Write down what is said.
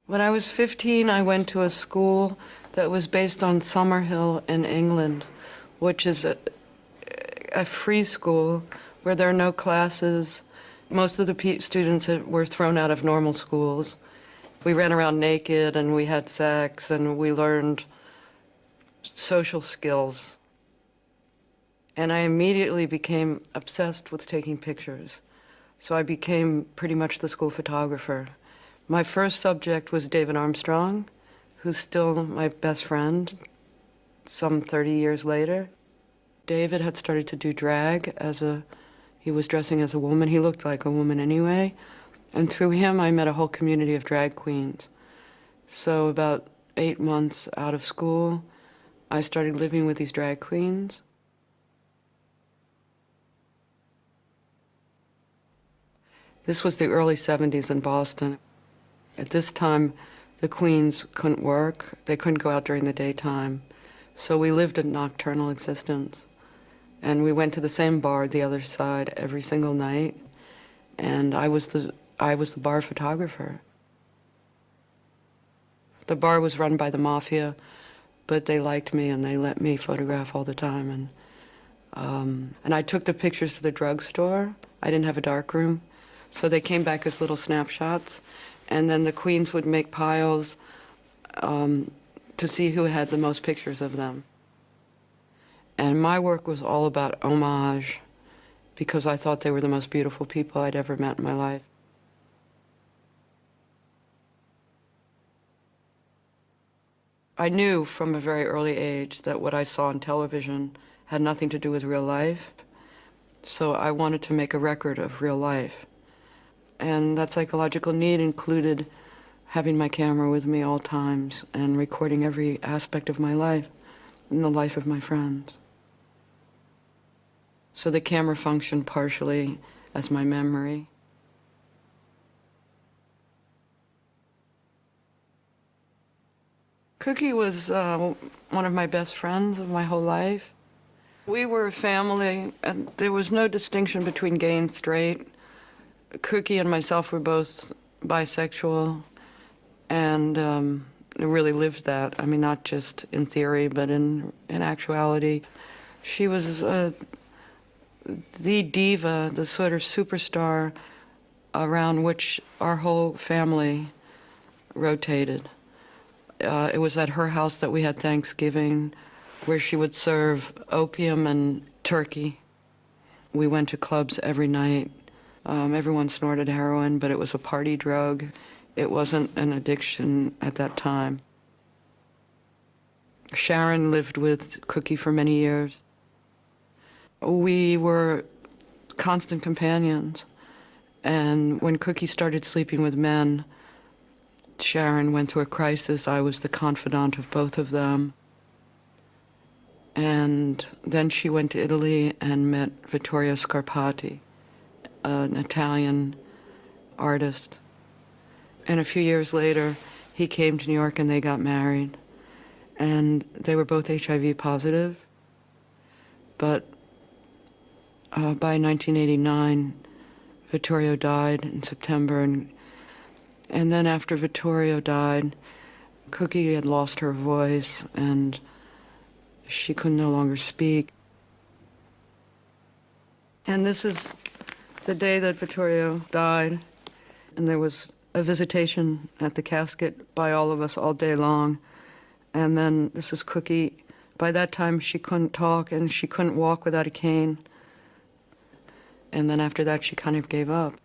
When I was 15, I went to a school that was based on Summerhill in England, which is a free school where there are no classes. Most of the students were thrown out of normal schools. We ran around naked and we had sex and we learned social skills. And I immediately became obsessed with taking pictures. So I became pretty much the school photographer. My first subject was David Armstrong, who's still my best friend some 30 years later. David had started to do drag he was dressing as a woman. He looked like a woman anyway. And through him, I met a whole community of drag queens. So about 8 months out of school, I started living with these drag queens. This was the early 70s in Boston. At this time, the queens couldn't work. They couldn't go out during the daytime. So we lived a nocturnal existence. And we went to the same bar, the other side, every single night. And I was the bar photographer. The bar was run by the mafia, but they liked me and they let me photograph all the time. And I took the pictures to the drugstore. I didn't have a darkroom. So they came back as little snapshots. And then the queens would make piles to see who had the most pictures of them. And my work was all about homage because I thought they were the most beautiful people I'd ever met in my life. I knew from a very early age that what I saw on television had nothing to do with real life. So I wanted to make a record of real life. And that psychological need included having my camera with me all times and recording every aspect of my life and the life of my friends. So the camera functioned partially as my memory. Cookie was one of my best friends of my whole life. We were a family, and there was no distinction between gay and straight. Cookie and myself were both bisexual, and really lived that. I mean, not just in theory, but in actuality. She was the diva, the sort of superstar around which our whole family rotated. It was at her house that we had Thanksgiving, where she would serve opium and turkey. We went to clubs every night. Everyone snorted heroin, but it was a party drug. It wasn't an addiction at that time. Sharon lived with Cookie for many years. We were constant companions. And when Cookie started sleeping with men, Sharon went through a crisis. I was the confidant of both of them. And then she went to Italy and met Vittorio Scarpati, an Italian artist. And a few years later, he came to New York and they got married. And they were both HIV positive. But by 1989, Vittorio died in September. And then after Vittorio died, Cookie had lost her voice and she could no longer speak. And this is the day that Vittorio died, and there was a visitation at the casket by all of us all day long. And then this is Cookie. By that time, she couldn't talk and she couldn't walk without a cane. And then after that, she kind of gave up.